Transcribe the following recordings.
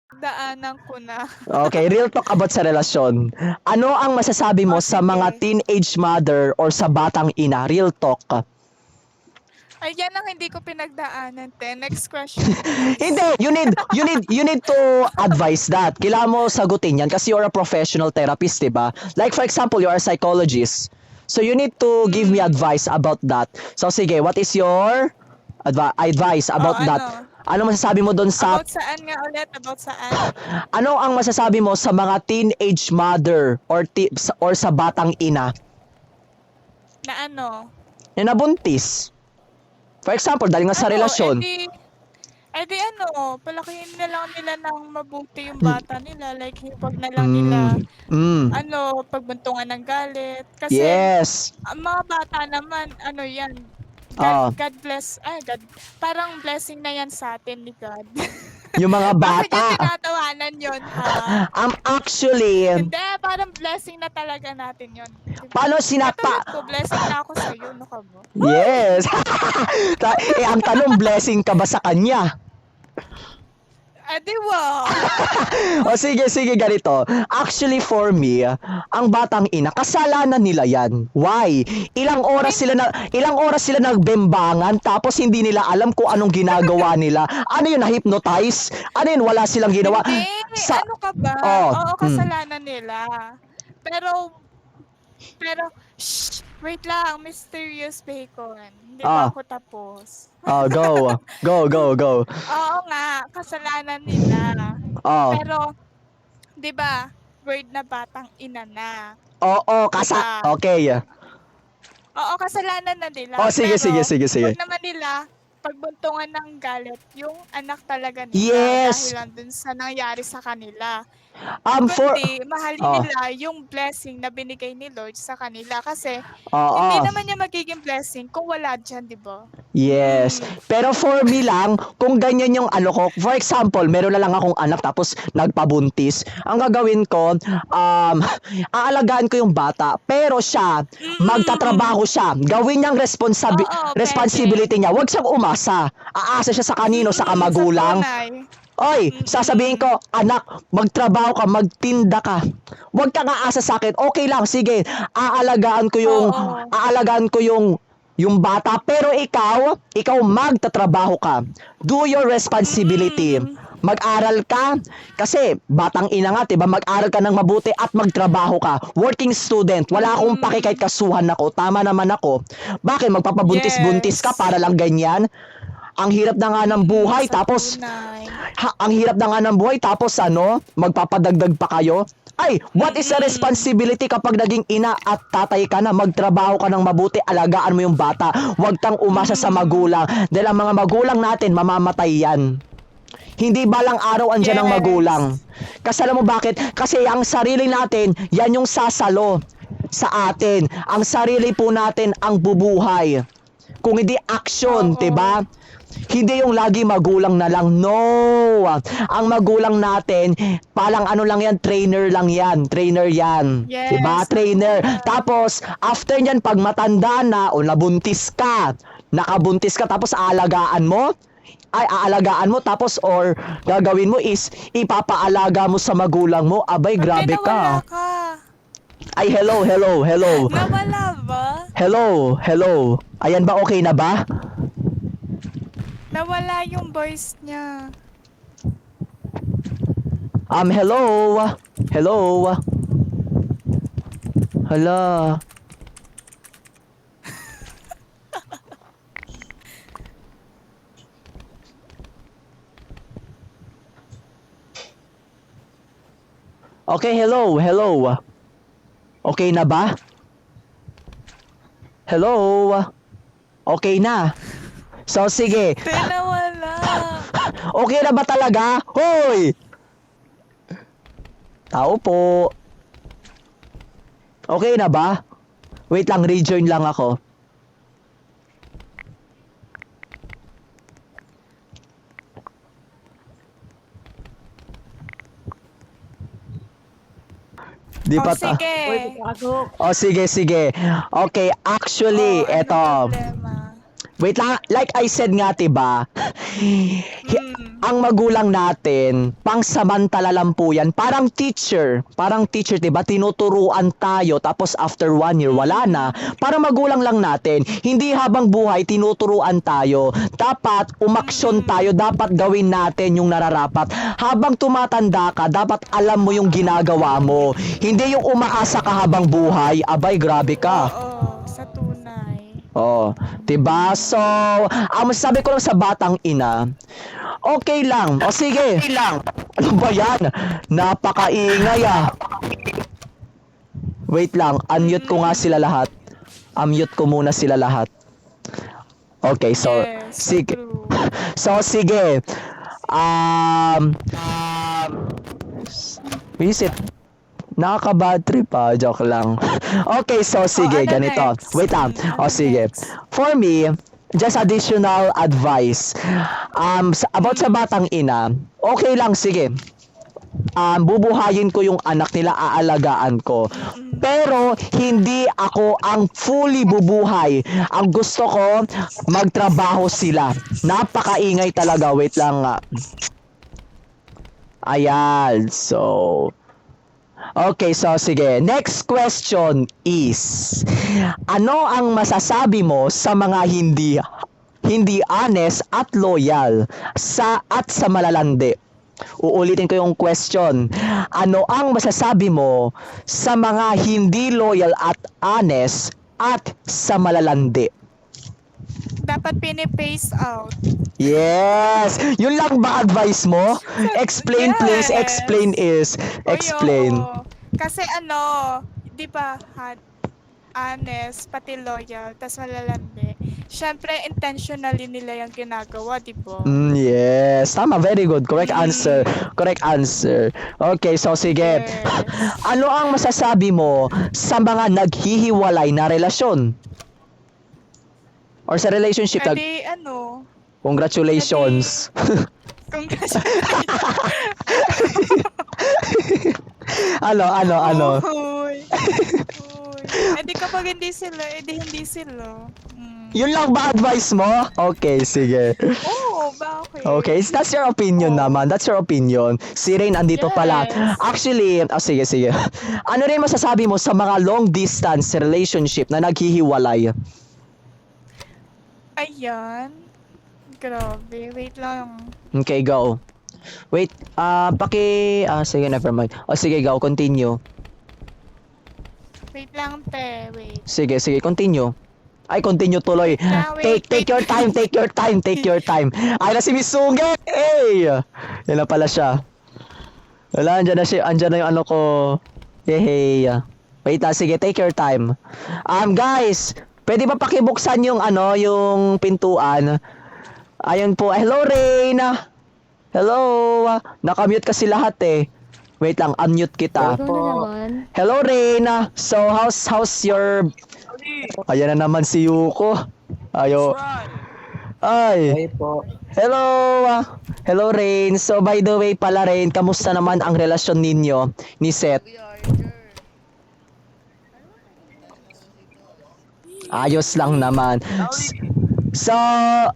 Daanan ko na. Okay, real talk about sa relasyon. Ano ang masasabi O mo sa mga sige. teenage mother or sa batang ina? Real talk. Ay, yan ang hindi ko pinagdaanan, te. Next question, Hindi, please. you need to advise that. Kailangan mo sagutin yan kasi you're a professional therapist, 'di ba? Like for example, you're a psychologist. So you need to give me Hmm. advice about that. So sige, what is your advice O about that? ano? Ano masasabi mo doon sa About saan nga ulit? About saan? ano ang masasabi mo sa mga teenage mother or sa batang ina Na ano? na nabuntis? For example, dahil nga sa Ano, relasyon. edi ano, palakihin na lang nila ng mabuti yung bata nila. Like, huwag na lang Mm, nila, mm, ano, pagbuntungan ng galit. Kasi, yes. ang mga bata naman, ano yan, Ah, God bless, God, parang blessing na yan sa atin ni God. yung mga Bakit yung bata. tinatawanan yun, ha? Actually, Hindi, parang blessing na talaga natin yun. Diba? paano sinapa? Katulad ko, blessing na ako sa'yo, no ka ba? Yes. Ang tanong, blessing ka ba sa kanya? Di ba? O sige, ganito. Actually for me, ang batang ina, kasalanan nila 'yan. Why? Ilang oras sila nagbembangan tapos hindi nila alam kung anong ginagawa nila. Ano 'yun, na-hypnotize? Ano 'yun, wala silang ginawa? Hindi, Sa ano ka ba? Oh, Oo, kasalanan nila. Pero, shh, wait lang, mysterious bacon. Hindi pa ah, ako tapos. go. Go. Oo nga, kasalanan nila. Oh, Pero, 'di ba, word na batang ina na, oo, 'di ba? okay. Oo, kasalanan na nila. Oh, sige. Pero, 'wag naman nila pagbuntungan ng galit yung anak talaga nila dahil Yes. lang dun sa nangyari sa kanila. For Kundi mahalin oh, nila yung blessing na binigay ni Lord sa kanila kasi hindi oo. naman niya magiging blessing kung wala diyan, 'di ba? Yes. Hmm. Pero for me lang, kung ganyan yung ano ko, for example, meron na lang akong anak tapos nagpabuntis, ang gagawin ko, aalagaan ko yung bata, pero siya, Mm. magtatrabaho siya, gawin niyang Oo, puwede. responsibility niya, wag siyang umasa. Aasa siya sa kanino, sa Sa kamagulang. tunay. Oy, sasabihin Mm. ko, anak, magtrabaho ka, magtinda ka. Huwag kang aasa sa akin. Okay lang, sige. Oo. Aalagaan ko yung bata, pero ikaw magtatrabaho ka. Do your responsibility. Mm. Mag-aral ka kasi batang ina nga, 'di ba? Mag-aral ka ng mabuti at magtrabaho ka. Working student, wala akong paki kahit Mm. kasuhan ako. Tama naman ako. Bakit magpapabuntis-buntis ka Yes. para lang ganyan? Ang hirap na nga ng buhay Sa tapos tunay. ang hirap na nga ng buhay tapos magpapadagdag pa kayo? Ay, what is the Mm. responsibility kapag naging ina at tatay ka na? Magtrabaho ka ng mabuti, alagaan mo yung bata. Huwag kang umasa sa Mm. magulang. Dahil ang mga magulang natin, mamamatay yan. Hindi balang araw andyan ang magulang. Yes. Kasi alam mo bakit? Kasi ang sarili natin, yan yung sasalo sa atin. Ang sarili po natin ang bubuhay. Kung hindi action, 'di ba? Oo. Hindi yung lagi magulang na lang. No. Ang magulang natin, palang ano lang yan, trainer lang yan. Trainer yan. 'Di ba? Yes, sa Trainer. tunay. Tapos, after nyan, pag matanda na o nabuntis ka, nakabuntis ka, tapos aalagaan mo tapos or gagawin mo is ipapaalaga mo sa magulang mo. Abay, Hindi, grabe nawala ka. ka. Ay, hello. Nawala ba? Hello. Ayan ba, okay na ba? Nawala yung voice niya. Hello. Hala. Okay, hello. Okay na ba? Hello. Okay na. So, sige. Hindi, nawala. Okay na ba talaga? Hoy! Tao po. Okay na ba? Wait lang, rejoin lang ako. Di O, pa sige. Oh, sige. Okay, actually, Ano eto. problema? Wait lang, like I said nga, 'di ba? Hmm. ang magulang natin, pangsamantala lang po yan. Parang teacher, diba? Tinuturuan tayo, tapos after 1 year, wala na. Parang magulang lang natin. Hindi habang buhay, tinuturuan tayo. Dapat umaksyon tayo, dapat gawin natin yung nararapat. Habang tumatanda ka, dapat alam mo yung ginagawa mo. Hindi yung umaasa ka habang buhay, abay, grabe ka. Oo, sa tunay. Oh, 'di ba? So, ang masasabi ko lang sa batang ina, okay lang. O sige. Okay lang. Ano ba 'yan? Napakaingay ah. Wait lang, unmute ko nga sila lahat. Unmute ko muna sila lahat. Okay, so Yes, so sige. true. So sige. Visit. Nakaka-bad trip pa, joke lang. Okay, so sige, ano ganito. next? Wait lang. O Ano sige. next? For me, just additional advice. About sa batang ina, okay lang, sige. Bubuhayin ko yung anak nila, aalagaan ko. Pero hindi ako ang fully bubuhay. Ang gusto ko, magtrabaho sila. Napakaingay talaga. Wait lang nga. Ayan. So, okay, so sige. Next question is, ano ang masasabi mo sa mga hindi honest at loyal sa malalandi? Uulitin ko yung question. Ano ang masasabi mo sa mga hindi loyal at honest at sa malalandi? Dapat pinipace out. Yes! Yun lang ba advice mo? Explain please, Yes. explain is. Explain. Oo. Kasi di ba, honest, pati loyal, tas malalandi. Siyempre, intentionally nila yung ginagawa, di ba? Yes. Tama, very good. Correct answer. Correct answer. Okay, so sige. Yes. Ano ang masasabi mo sa mga naghihiwalay na relasyon? Or sa relationship? Edi, Congratulations. congratulations. Ano? Uy. Edi kapag hindi sila. Yun lang ba advice mo? Okay, sige. Oo, bakit? Okay, that's your opinion naman. That's your opinion. Si Rain andito pala. Yes. Actually, sige. Ano rin masasabi mo sa mga long distance relationship na naghihiwalay? Ayan. Grabe, wait lang. Okay, go. Wait, sige, never mind. Sige, go, continue. Wait lang, te. Wait. Sige, continue. Ay, continue tuloy. Wait, Take your time. Ay, na si Miss Sungit! Hey! Yan na pala siya. Wala, andyan na siya. Andyan na yung ano ko. Hey. Wait, sige, take your time. Guys, pwede ba pakibuksan yung yung pintuan? Ayun po. Hello, Rain! Hello! Nakamute kasi lahat eh. Wait lang, unmute kita. Ikaw na naman. Hello, Rain! So, how's your... Ayan na naman si Yuko. Ay. Hey po. Hello! Hello, Rain. So, by the way pala, Rain, kamusta naman ang relasyon ninyo ni Seth? Ayos lang naman. So,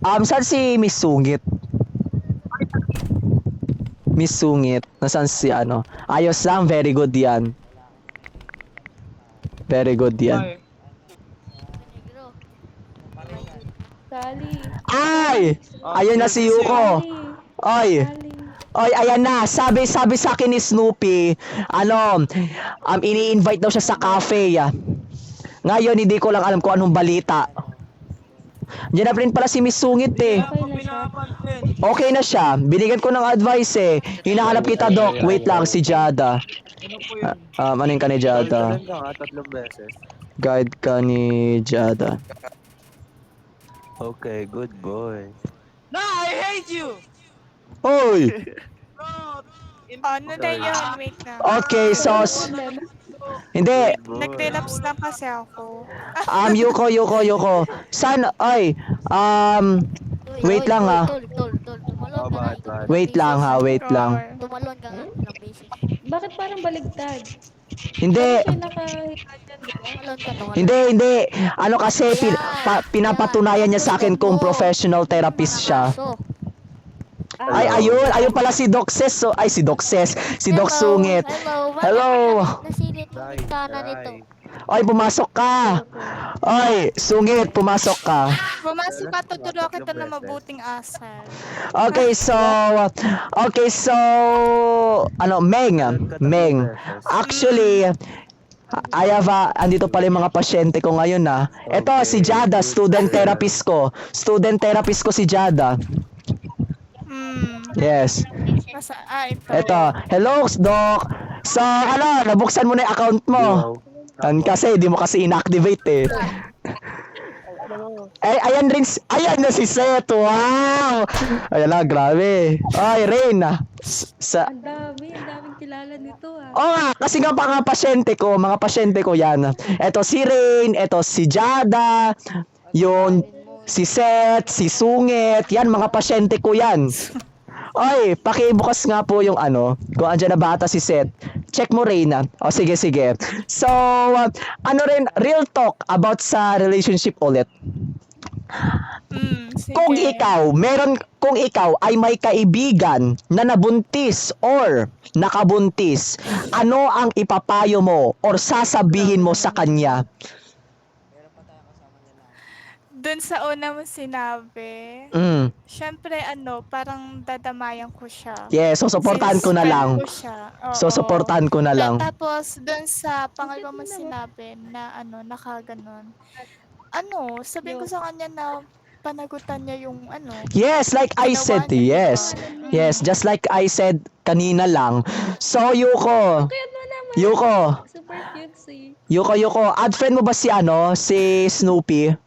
saan si Miss Sungit? Miss Sungit. Nasaan si Ayos lang, very good yan. Very good yan. Sally. Ay! Ayun na si Yuko. Oy. Oy, ayan na. Sabi sa akin ni Snoopy, ini-invite daw siya sa cafe. Ngayon, hindi ko lang alam kung anong balita. Diyan na rin pala si Miss Sungit eh. Okay na siya. Okay na siya. Binigyan ko ng advice eh. Hinahanap kita, Doc. Wait lang, si Jada. Ano yung ka ni Jada? Tatlong beses. Guide ka ni Jada. Okay, good boy. Oy! Ano na yun? Wait lang. Okay, so... Hindi. Good boy. Nag-relapse lang kasi ako. Yuko. San... Ay, wait lang ha. Tol. Tumalon ka na. Wait lang ha, wait lang. Tumalon ka nga. Ilang beses. Bakit parang baligtad? Hindi. Siya nakahitan yan, di ba? Tumalon ka. Hindi. Ano kasi, pinapatunayan niya sa akin kung professional therapist siya. Ay, ayun pala si Dokses. So, ay, si Dokses. Si Dok Sungit. Hello. Hello. Nasilip mo yung kanan nito. Ay, pumasok ka. Ay, Sungit, pumasok ka. Pumasok ka, tuturo kita ng mabuting asal. Okay, so, ano, Meng. Actually, andito pala yung mga pasyente ko ngayon na. Ito, si Jada, student therapist ko. Student therapist ko si Jada. Yes. Ito. Hello, Doc. So, nabuksan mo na yung account mo. Kasi, di mo kasi inactivate eh. Ayan na si Seth. Wow! Ayan na, grabe. Ay, Rain. Ang daming kilala nito ah. Oo nga, kasi nga mga pasyente ko yan. Eto si Rain, eto si Jada, yun, si Seth, si Sungit, yan, mga pasyente ko yan. Ay, pakibukas nga po yung kung andyan na bata si Seth. Check mo, Reyna. O, sige. So, real talk about sa relationship ulit. Sige. Kung ikaw ay may kaibigan na nabuntis or nakabuntis, ano ang ipapayo mo or sasabihin mo sa kanya? Dun sa una mo sinabi, syempre parang dadamayan ko siya. Yes, so supportahan ko na lang. Sisipend ko siya. Oo. So supportahan ko na lang. Tapos dun sa pangalawa mo sinabi na nakaganon. Sabihin ko sa kanya na panagutan niya yung Yes, like I said, ginawa niya, yes. diba? Yes, just like I said kanina lang. So, Yuko, Kaya mo naman. Super cute si Yuko, add friend mo ba si Snoopy?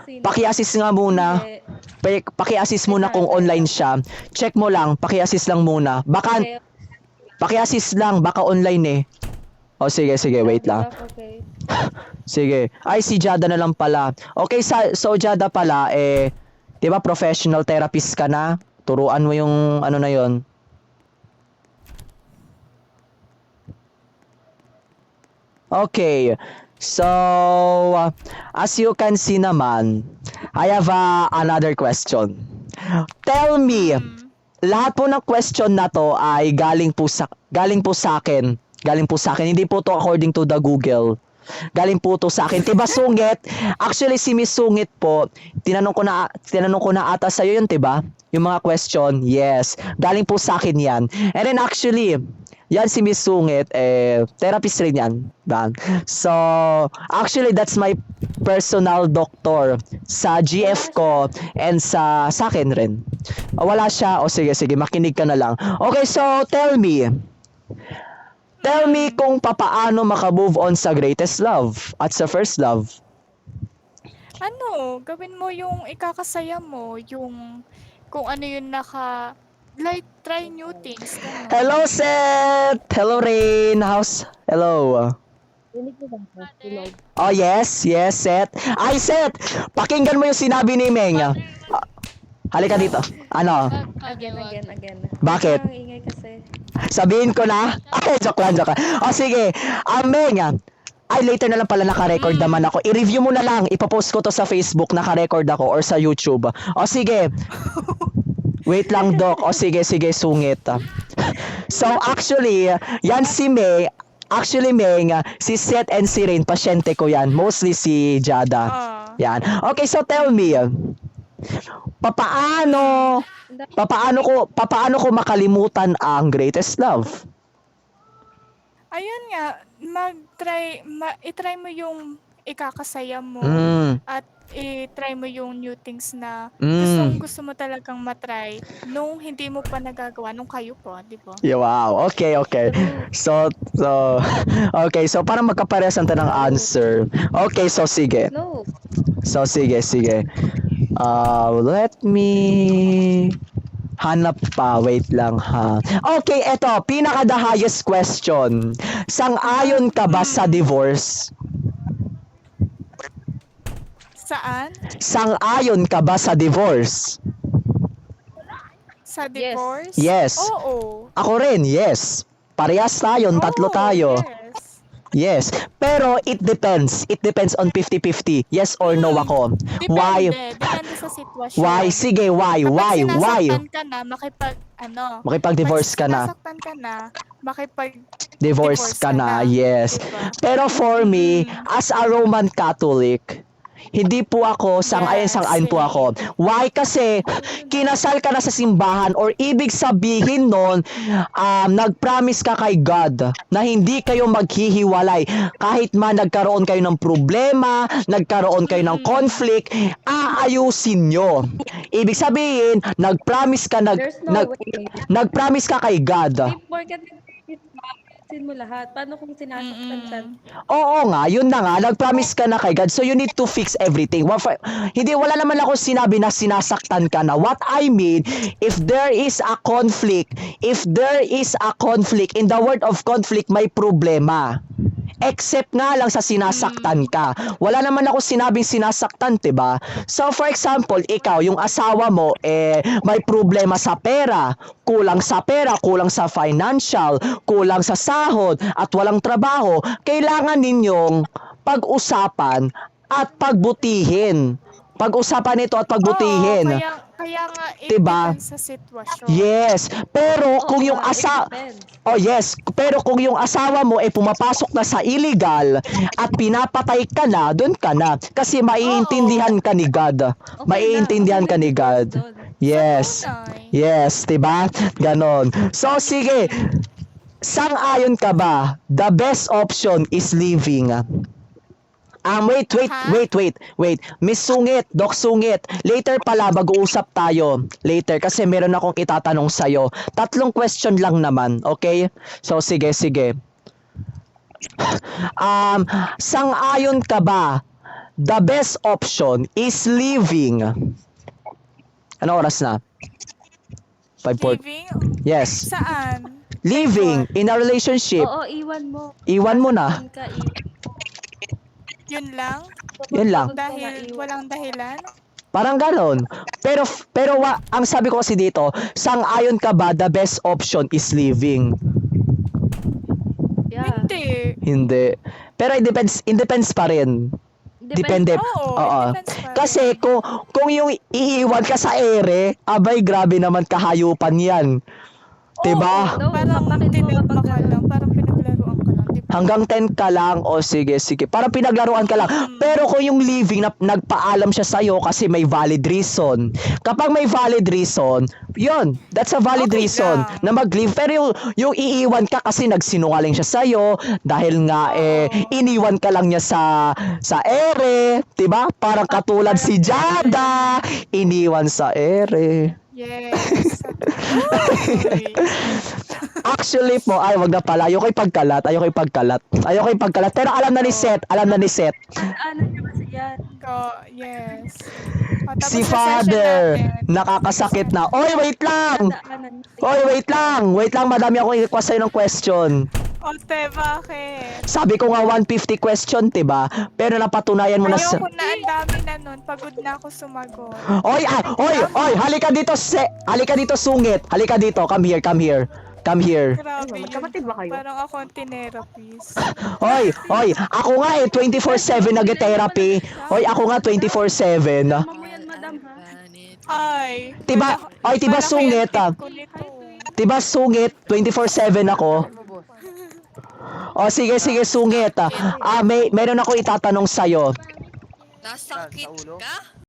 Sino. Paki-assist nga muna. Hindi. Paki-assist muna kung online siya. Check mo lang, paki-assist lang muna. Baka, Okay. paki-assist lang, baka online eh. O sige, wait lang. Okay. Sige. Ay, si Jada na lang pala. Okay, so Jada pala, 'di ba professional therapist ka na? Turuan mo yung na yon. Okay. So, as you can see naman, I have another question. Tell me, lahat po ng question na to ay galing po sa akin. Galing po sa akin. Hindi po to according to the Google. Galing po to sa akin. Tiba Sungit? Actually si Miss Sungit po, tinanong ko na ata sa iyo yun, tiba? Yung mga question. Yes. Galing po sa akin 'yan. And then actually, yan si Miss Sungit, therapist rin yan. So, actually, that's my personal doctor sa GF ko and sa akin rin. Wala siya. O sige, makinig ka na lang. Okay, so tell me kung papaano maka-move on sa greatest love at sa first love. Gawin mo yung ikakasaya mo, yung kung ano yung try new things. Ganun. Hello, Seth! Hello, Rain! Hello? Oh, yes, Seth. Ay, Seth! Pakinggan mo yung sinabi ni Meng. Halika dito. Again. Bakit? Ang ingay kasi. Sabihin ko na? Ay, joke lang. O, sige. Meng, ay, later na lang pala naka-record naman ako. I-review mo na lang. Ipopost ko to sa Facebook, naka-record ako, or sa YouTube. O, sige. Wait lang, Doc. O, sige, Sungit. So, actually, yan si May. Actually, Meng, si Seth and si Rain, pasyente ko yan. Mostly si Jada. Yan. Okay, so tell me, papaano ko makalimutan ang greatest love? Ayun nga, i-try mo yung ikakasaya mo at i-try mo yung new things na gusto mo talagang matry nung hindi mo pa nagagawa nung kayo po, di ba? Yeah, wow. Okay. So okay, so para magkaparehas tayo ng answer. Okay, so sige. No. So sige. Let me hanap pa. Wait lang ha. Okay, eto, pinaka the highest question. Sang-ayon ka ba sa divorce? Saan? Sang-ayon ka ba sa divorce? Sa divorce? Yes. Oo. Ako rin, yes. Parehas tayo, tatlo tayo. Yes. Yes. Pero it depends. It depends on 50-50. Yes or no ako. Why? Depende sa sitwasyon. Why? Sige, why? Kapag Why? sinasaktan ka na, Makipag-divorce ka na. sinasaktan ka na, makipag-divorce Divorce ka na. Yes. Diba? Pero for me, as a Roman Catholic, hindi po ako sang-ayon po ako. Why? Kasi kinasal ka na sa simbahan or ibig sabihin nun, nag-promise ka kay God na hindi kayo maghihiwalay. Kahit man nagkaroon kayo ng problema, nagkaroon kayo ng conflict, aayusin nyo. Ibig sabihin, nag-promise ka There's no way. nag-promise ka kay God. Before ka ayusin mo lahat. Paano kung sinasaktan ka? Oo nga, yun na nga, nag-promise ka na kay God, so you need to fix everything. Wala naman ako sinabi na sinasaktan ka na. What I mean, if there is a conflict, in the word of conflict, may problema. Except nga lang sa sinasaktan ka. Wala naman ako sinabing sinasaktan, 'di ba? So for example, ikaw, yung asawa mo may problema sa pera, kulang sa financial, kulang sa sahod at walang trabaho. Kailangan ninyong pag-usapan at pagbutihin. Pag-usapan ito at pagbutihin. Oo, kaya nga, Diba? depends sa sitwasyon. Yes, pero kung yung Depends. pero kung yung asawa mo pumapasok na sa illegal at pinapatay ka na, doon ka na. Kasi maiintindihan ka ni God. Maiintindihan ka ni God. Yes. Tunay. Yes, 'di ba? Ganon. So sige. Sang-ayon ka ba? The best option is leaving. Wait. Miss Sungit, Doc Sungit. Later pala, mag-uusap tayo. Later, kasi meron akong itatanong sa'yo. 3 question lang naman, okay? So, sige. Sang-ayon ka ba? The best option is leaving. Ano oras na? 5:40. Living? Yes. Saan? Leaving in a relationship. Oo, iwan mo. Iwan mo na. Iwan ka, Yun lang? Yun lang. Dahil walang dahilan? Parang ganon. Pero ang sabi ko kasi dito, sang-ayon ka ba the best option is leaving? Yeah. Hindi. Pero it depends pa rin. Depende. Oo, it depends pa rin. Kasi kung yung iiwan ka sa ere, abay grabe naman kahayupan yan. Diba? Oo, Parang papakin mo tinirma kapag ka lang, parang pinaglaruan ka lang. Diba? Hanggang 10 ka lang, o sige. Para pinaglaruan ka lang. Pero kung yung leaving, nagpaalam siya sa'yo kasi may valid reason. Kapag may valid reason, yun, that's a valid Okay reason lang. na mag-leave. Pero yung iiwan ka kasi nagsinungaling siya sa'yo, dahil nga, iniwan ka lang niya sa ere, diba? Parang katulad si Jada, iniwan sa ere. Yes. Uy. Actually po, wag na pala. Ayoko ipagkalat. Pero alam na ni Seth. ano niya kasi yan. Yes. O, tapos Si sa Father, session natin. nakakasakit na. Oy, wait lang! Daanan. Wait lang, madami akong i-request sa'yo ng question. Ote, bakit? Sabi ko nga 150 question, diba? Pero napatunayan mo na sa... Ayoko na, ang dami na nun. Pagod na ako sumagot. Oy, halika dito, Sungit. Halika dito, come here. Grabe magkapatid ba kayo? Parang ako ang tinerapist. Oy, ako nga 24/7 nag-therapy. Oy, ako nga 24/7. Tama mo yan, madam, ha? Ay. Diba, malaki Sungit, ang tip ko nito. Diba, Sungit, 24/7 ako. O, sige, Sungit. Meron ako itatanong sa'yo. Nasakit ka?